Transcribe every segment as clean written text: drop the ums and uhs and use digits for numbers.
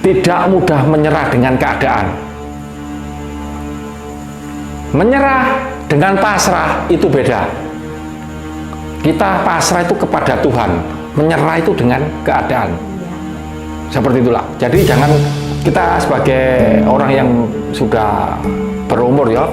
tidak mudah menyerah dengan keadaan. Menyerah dengan pasrah itu beda. Kita pasrah itu kepada Tuhan, menyerah itu dengan keadaan. Seperti itulah. Jadi jangan kita sebagai orang yang sudah berumur ya,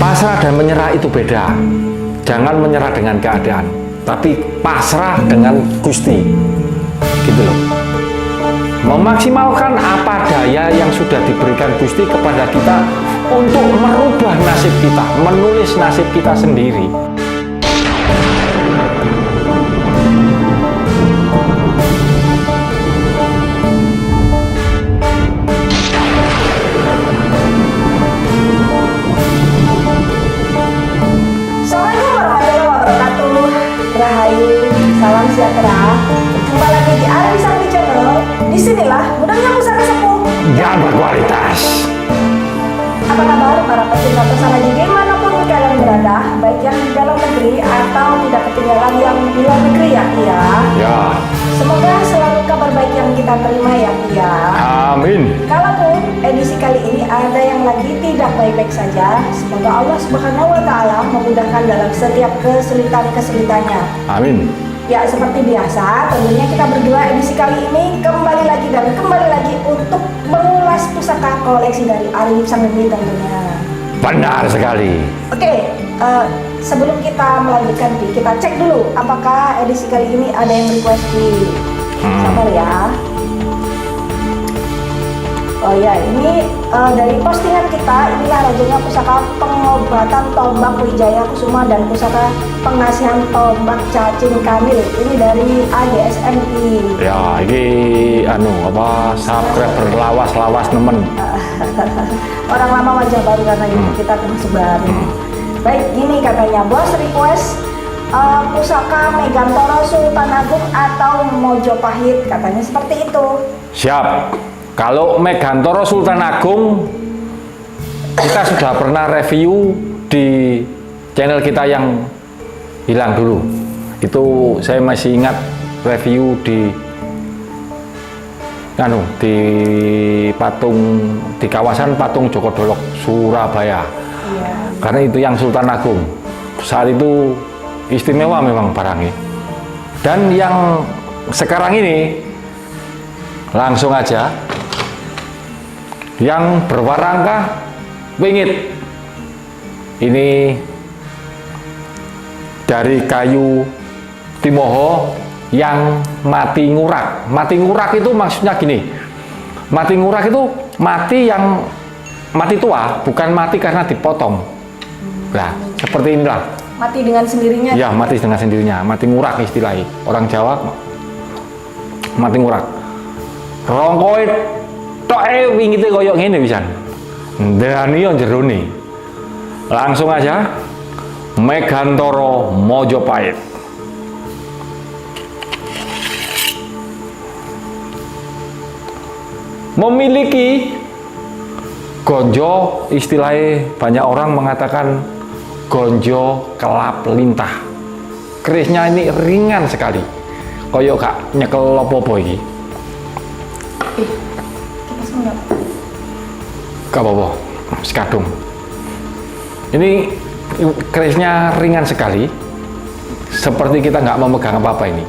pasrah dan menyerah itu beda. Jangan menyerah dengan keadaan, tapi pasrah dengan Gusti. Gitu loh. Memaksimalkan apa daya yang sudah diberikan Gusti kepada kita untuk merubah nasib kita, menulis nasib kita sendiri. Assalamualaikum warahmatullahi wabarakatuh. Rahayu, salam sejahtera. Jumpa lagi di Ari Sakti Channel. Disinilah gudangnya pusaka sepuh Yang berkualitas. Apa kabar para pecinta pesona dimanapun kalian berada, baik yang di dalam negeri atau tidak ketinggalan yang di luar negeri ya Ki ya. Ya. Semoga selalu kabar baik yang kita terima ya Ki ya. Amin. Kalaupun edisi kali ini ada yang lagi tidak baik-baik saja, semoga Allah Subhanahu wa Ta'ala memudahkan dalam setiap kesulitan-kesulitannya. Amin. Ya seperti biasa, tentunya kita berdua edisi kali ini kembali lagi untuk mengulas pusaka koleksi dari Ari Sang Negeri tentunya. Benar sekali. Oke, sebelum kita melanjutkan, kita cek dulu apakah edisi kali ini ada yang request di sabar ya. Oh ya, ini dari postingan kita, inilah rajanya pusaka pengobatan tombak Wijaya Kusuma dan pusaka pengasihan tombak cacing kamil. Ini dari ADSMI. Ya, ini subscriber lawas nemen. Orang lama wajah baru karena itu kita termasuk baru. Baik, gini katanya, bos request pusaka Megantoro Sultan Agung atau Mojopahit, katanya seperti itu. Siap. Kalau Megantoro Sultan Agung, kita sudah pernah review di channel kita yang hilang dulu. Itu saya masih ingat review di kawasan Patung Joko Dolok, Surabaya. Iya. Karena itu yang Sultan Agung. Saat itu istimewa memang barangnya. Dan yang sekarang ini langsung aja yang berwarangka wingit. Ini dari kayu timoho yang mati ngurak. Mati ngurak itu maksudnya gini. Mati ngurak itu mati yang mati tua, bukan mati karena dipotong. Nah, seperti inilah. Mati dengan sendirinya. Ya, mati dengan sendirinya. Mati ngurak istilahnya. Orang Jawa mati ngurak. Rongkoe toke wingite koyo ngene pisan. Ndani yo jerone. Langsung aja Megantoro Mojopahit. Memiliki gonjo, istilahnya banyak orang mengatakan gonjo kelap lintah. Kerisnya ini ringan sekali. Koyo gak nyekel apa-apa iki. Gak apa-apa, sekadung. Ini kerisnya ringan sekali, seperti kita nggak memegang apa-apa ini.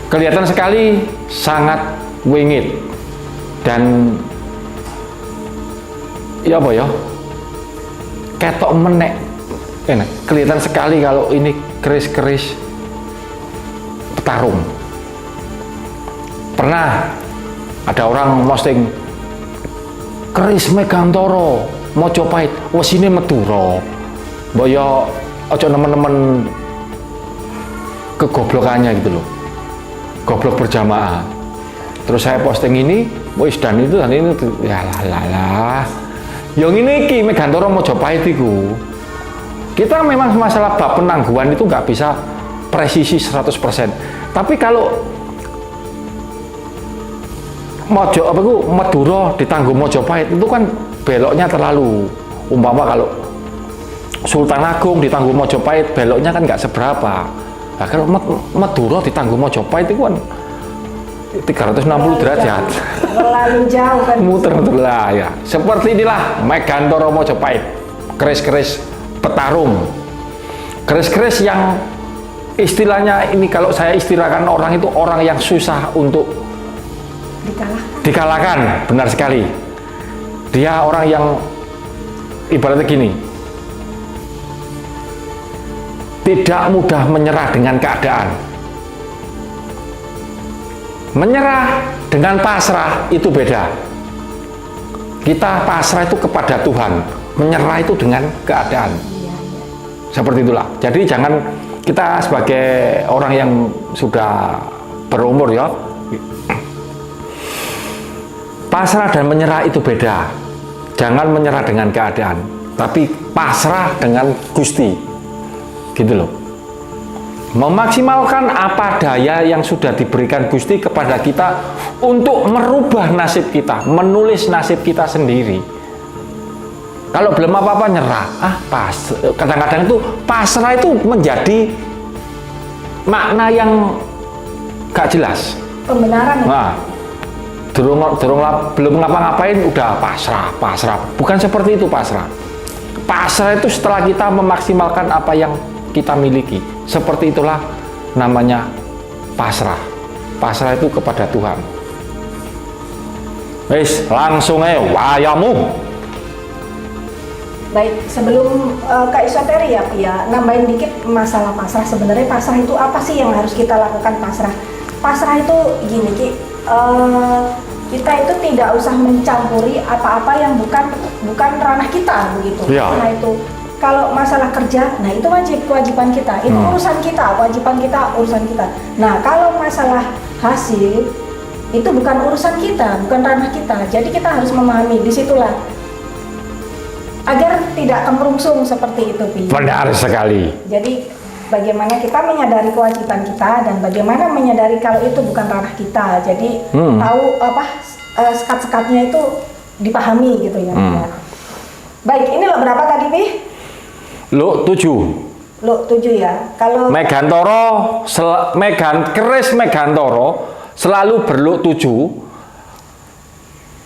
Kelihatan sekali sangat wingit dan ya apa ya, ketok menek. Kelihatan sekali kalau ini keris-keris petarung. Pernah ada orang posting keris Megantoro Mojopahit, wes ini Madura. Boyo ojo nemen-nemen kegoblokannya gitu loh. Goblok berjamaah. Terus saya posting ini, wis dan ini ya lah. Yang ini ki Megantoro Mojopahit itu. Kita memang masalah bab penangguhan itu nggak bisa presisi 100%. Tapi kalau Madura ditangguh Mojopahit itu kan beloknya terlalu, umpama kalau Sultan Agung ditangguh Mojopahit beloknya kan nggak seberapa. Nah, kalau Madura ditangguh Mojopahit itu kan 360 derajat. Terlalu jauh kan. Muter-muter lah ya. Seperti inilah Megantoro Mojopahit. Keris-keris petarung. Keris-keris yang istilahnya ini kalau saya istilahkan orang itu orang yang susah untuk dikalahkan. Benar sekali. Dia orang yang ibaratnya gini. Tidak mudah menyerah dengan keadaan. Menyerah dengan pasrah itu beda. Kita pasrah itu kepada Tuhan, menyerah itu dengan keadaan. Seperti itulah. Jadi jangan kita sebagai orang yang sudah berumur ya, pasrah dan menyerah itu beda. Jangan menyerah dengan keadaan, tapi pasrah dengan Gusti. Gitu loh. Memaksimalkan apa daya yang sudah diberikan Gusti kepada kita untuk merubah nasib kita, menulis nasib kita sendiri. Kalau belum apa-apa nyerah, kadang-kadang itu pasrah itu menjadi makna yang gak jelas. Pembenaran. Nah, belum ngapa-ngapain udah pasrah. Bukan seperti itu pasrah. Pasrah itu setelah kita memaksimalkan apa yang kita miliki. Seperti itulah namanya pasrah. Pasrah itu kepada Tuhan. Wis, langsung aja wayamu. Baik, sebelum ke esoteri ya, Pia, nambahin dikit masalah pasrah. Sebenarnya pasrah itu apa sih yang harus kita lakukan pasrah? Pasrah itu gini, Ki, kita itu tidak usah mencampuri apa-apa yang bukan ranah kita begitu. Ya. Nah itu kalau masalah kerja, nah itu kewajiban kita, itu urusan kita, kewajiban kita, urusan kita. Nah kalau masalah hasil itu bukan urusan kita, bukan ranah kita. Jadi kita harus memahami disitulah agar tidak kemrungsung seperti itu, Pi. Benar sekali. Jadi bagaimana kita menyadari kewajiban kita dan bagaimana menyadari kalau itu bukan ranah kita. Jadi tahu apa sekat-sekatnya itu dipahami gitu ya. Baik, ini lo berapa tadi, Pi? Lo 7. Lo 7 ya. Kalau Megantoro, keris Megantoro selalu berluk 7.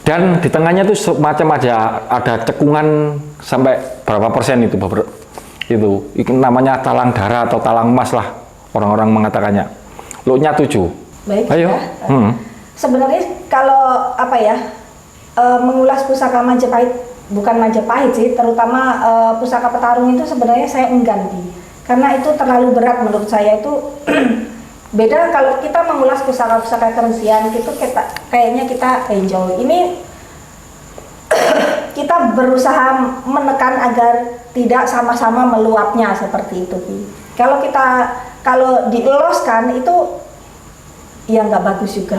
Dan di tengahnya itu semacam aja ada cekungan sampai berapa persen itu namanya talang darah atau talang emas lah orang-orang mengatakannya. Lo-nya 7. baik. Ayo. Ya. Sebenarnya kalau apa ya mengulas pusaka Majapahit, bukan Majapahit sih, terutama pusaka petarung itu sebenarnya saya enggan, karena itu terlalu berat menurut saya. Itu beda kalau kita mengulas pusaka-pusaka keresian itu kayaknya kita enjoy. Ini kita berusaha menekan agar tidak sama-sama meluapnya seperti itu. Kalau dieloskan itu ya nggak bagus juga.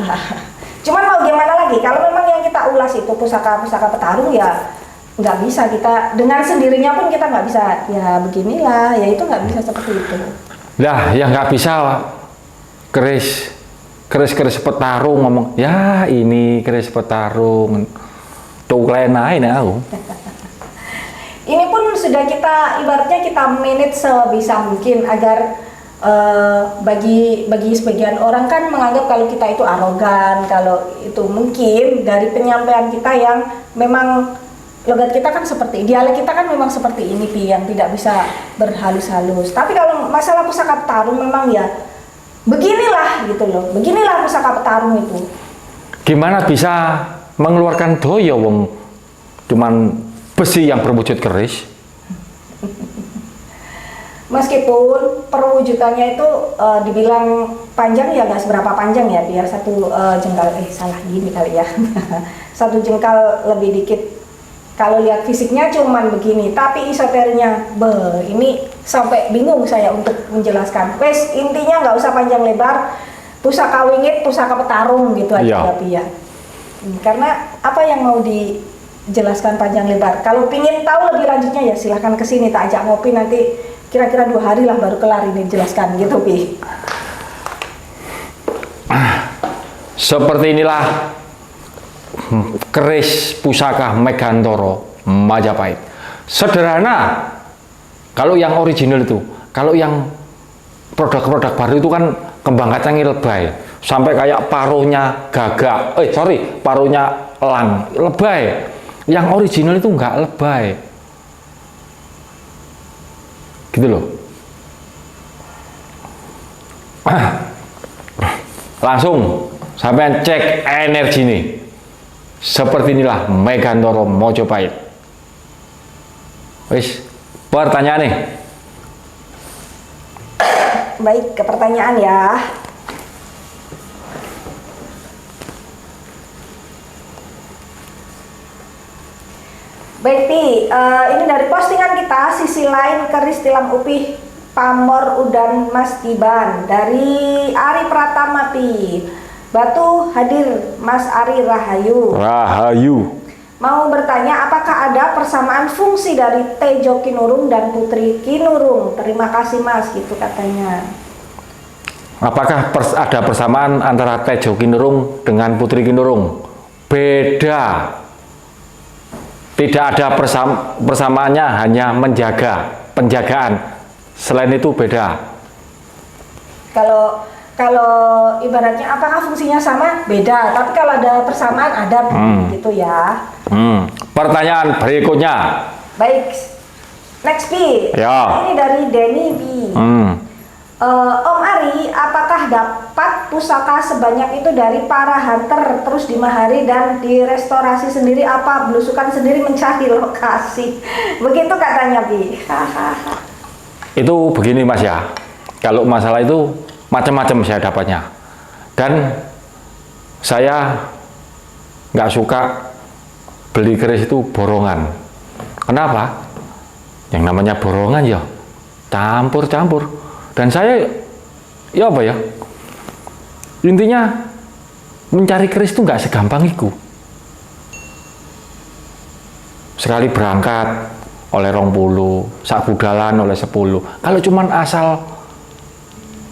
Cuman mau gimana lagi, kalau memang yang kita ulas itu pusaka-pusaka petarung ya nggak bisa kita dengan sendirinya pun kita nggak bisa ya beginilah, ya itu nggak bisa seperti itu. Nah, yang nggak bisa keris petarung ngomong ya ini keris petarung tuh lain aku. Ini pun sudah kita ibaratnya kita manage sebisa mungkin agar bagi sebagian orang kan menganggap kalau kita itu arogan, kalau itu mungkin dari penyampaian kita yang memang logat kita kan seperti, dialek kita kan memang seperti ini, Pi, yang tidak bisa berhalus-halus. Tapi kalau masalah pusaka petarung memang ya beginilah gitu loh, beginilah pusaka petarung itu. Gimana bisa mengeluarkan doya wong cuman besi yang berwujud keris? Meskipun perwujudannya itu dibilang panjang ya nggak seberapa panjang ya, biar satu jengkal salah gini kali ya satu jengkal lebih dikit. Kalau lihat fisiknya cuman begini, tapi esoterinya ini sampai bingung saya untuk menjelaskan. Wes intinya nggak usah panjang lebar, pusaka wingit, pusaka petarung gitu aja ya. Karena apa yang mau dijelaskan panjang lebar? Kalau pingin tahu lebih lanjutnya ya silahkan kesini, tak ajak ngopi nanti. Kira-kira 2 hari lah baru kelar ini jelaskan gitu, Pi. Seperti inilah keris pusaka Megantoro Majapahit. Sederhana kalau yang original itu. Kalau yang produk-produk baru itu kan kembang kacangnya lebay, sampai kayak paruhnya gagak, paruhnya elang, lebay. Yang original itu nggak lebay, gitu loh. Langsung sampai cek energi nih. Seperti inilah Megantoro Mojopahit. Wis, pertanyaan nih. Baik, ke pertanyaan ya. Baik, Pi, ini dari postingan kita, sisi lain keris tilam upih pamor udan Mas Giban dari Ari Pratama, Pi. Batu hadir Mas Ari Rahayu. Rahayu. Mau bertanya apakah ada persamaan fungsi dari Tejo Kinurung dan Putri Kinurung? Terima kasih Mas, gitu katanya. Apakah ada persamaan antara Tejo Kinurung dengan Putri Kinurung? Beda. Tidak ada persamaannya, hanya menjaga, penjagaan. Selain itu beda. Kalau ibaratnya apakah fungsinya sama? Beda. Tapi kalau ada persamaan ada gitu ya. Pertanyaan berikutnya. Baik. Next, Pi. Ya. Ini dari Denny, Pi. Om Ari, apakah dapat pusaka sebanyak itu dari para hunter terus dimahari dan direstorasi sendiri, apa belusukan sendiri mencari lokasi? Begitu katanya, Bi. Itu begini Mas ya, kalau masalah itu macam-macam saya dapatnya, dan saya nggak suka beli keris itu borongan. Kenapa? Yang namanya borongan ya campur-campur. Dan saya, ya apa ya, intinya mencari keris itu nggak segampang itu. Sekali berangkat oleh 20, sak budalan oleh 10. Kalau cuman asal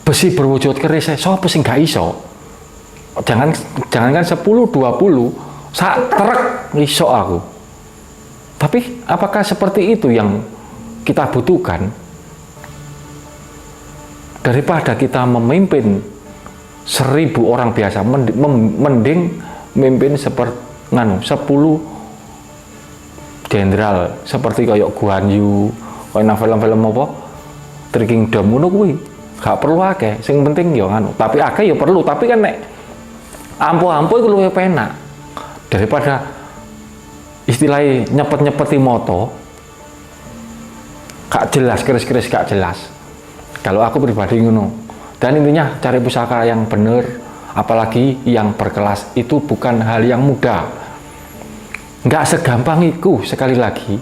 besi berwujud keris, so sing nggak iso. Jangankan 10, 20, sak trek iso aku. Tapi apakah seperti itu yang kita butuhkan? Daripada kita memimpin 1000 orang biasa, mending memimpin 10 jenderal seperti kayak Guan Yu, kayak film-film apa, Three Kingdom ngono kuwi. Gak perlu akeh, sing penting ya nganu. Tapi akeh ya perlu, tapi kan nek ampuh-ampuh iku luwih penak daripada istilahnya nyepet-nyepeti moto gak jelas, keris-keris gak jelas. Kalau aku pribadi ngono. Dan intinya cari pusaka yang bener, apalagi yang berkelas, itu bukan hal yang mudah. Nggak segampang itu, sekali lagi.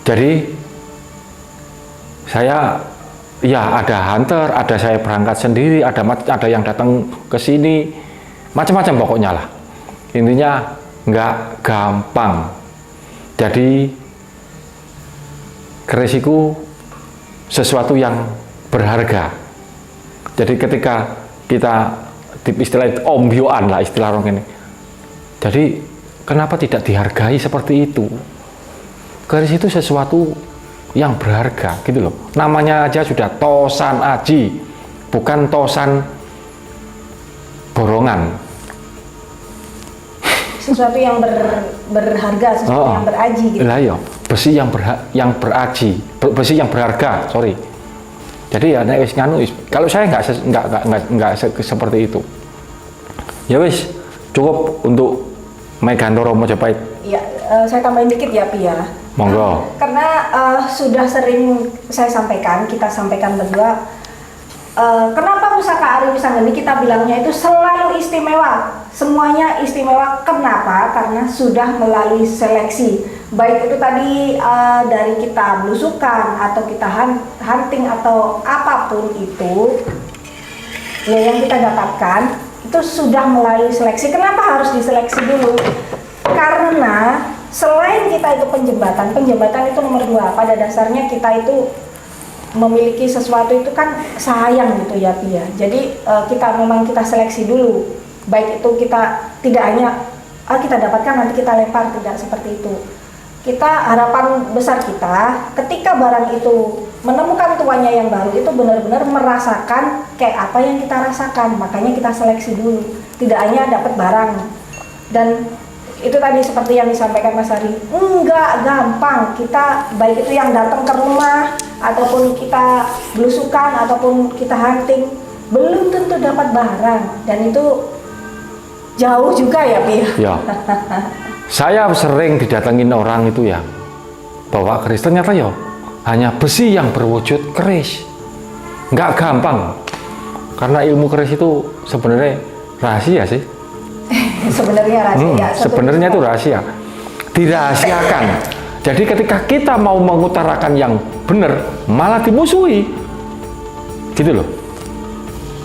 Jadi saya ya ada hunter, ada saya berangkat sendiri, ada yang datang ke sini, macam-macam pokoknya lah. Intinya nggak gampang. Jadi keris itu sesuatu yang berharga. Jadi ketika kita istilah ombyoan lah, istilah orang ini. Jadi kenapa tidak dihargai seperti itu? Keris itu sesuatu yang berharga gitu loh. Namanya aja sudah tosan aji, bukan tosan borongan. Sesuatu yang berharga, sesuatu yang beraji gitu. Lah ya, besi yang beraji, besi yang berharga, sorry. Jadi ya nek wis nganu, kalau saya nggak seperti itu. Ya wis, cukup untuk Megantoro Mojopahit. Iya, saya tambahin dikit ya, Pi ya. Monggo. Karena sudah sering saya sampaikan, kita sampaikan berdua, kenapa pusaka Ari Wisanggeni kita bilangnya itu selalu istimewa. Semuanya istimewa. Kenapa? Karena sudah melalui seleksi. Baik itu tadi dari kita belusukan atau kita hunting atau apapun itu ya yang kita dapatkan itu sudah melalui seleksi. Kenapa harus diseleksi dulu? Karena selain kita itu penjembatan itu nomor 2. Pada dasarnya kita itu memiliki sesuatu itu kan sayang gitu ya, Pia. Jadi kita seleksi dulu. Baik itu kita tidak hanya kita dapatkan nanti kita lempar, tidak seperti itu. Kita harapan besar kita ketika barang itu menemukan tuannya yang baru itu benar-benar merasakan kayak apa yang kita rasakan. Makanya kita seleksi dulu, tidak hanya dapat barang. Dan itu tadi seperti yang disampaikan Mas Ari, enggak gampang. Kita baik itu yang datang ke rumah ataupun kita belusukan ataupun kita hunting, belum tentu dapat barang, dan itu jauh juga ya Pi. Ya. Saya sering didatengin orang itu ya, bawa keris, ternyata ya hanya besi yang berwujud keris. Nggak gampang, karena ilmu keris itu sebenarnya rahasia sih. Sebenarnya rahasia. Sebenarnya itu rahasia, dirahasiakan. Jadi ketika kita mau mengutarakan yang benar, malah dimusuhi, gitu loh.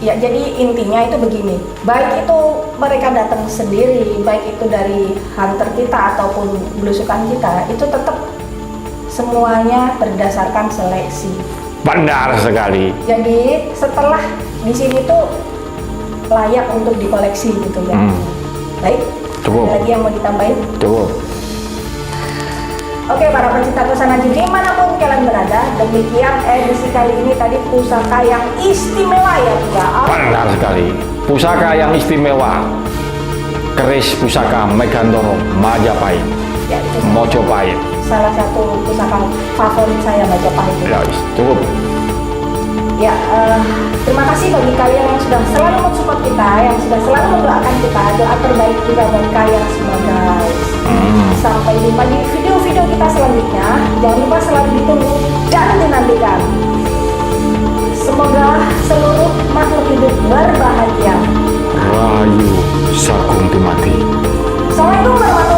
Ya, jadi intinya itu begini, baik itu mereka datang sendiri, baik itu dari hunter kita ataupun belusukan kita, itu tetap semuanya berdasarkan seleksi. Benar sekali. Jadi setelah di sini tuh layak untuk dikoleksi gitu ya. Baik, Cukup. ada lagi yang mau ditambahin? Cukup. Oke, para pecinta pusaka dimanapun kalian berada, demikian edisi kali ini tadi pusaka yang istimewa ya Pak. Benar sekali. Pusaka yang istimewa. Keris pusaka Megantoro Majapahit. Ya, itu Mojopahit. salah satu pusaka favorit saya Majapahit. Ya, cukup. Ya, terima kasih bagi kalian yang sudah selalu mensupport kita, yang sudah selalu mendoakan kita. Doa terbaik juga buat kalian semua guys. Sampai jumpa di video-video kita selanjutnya. Jangan lupa selalu ditunggu dan dinantikan. Semoga seluruh makhluk hidup berbahagia. Rahayu Sagung Timati. Assalamualaikum warahmatullahi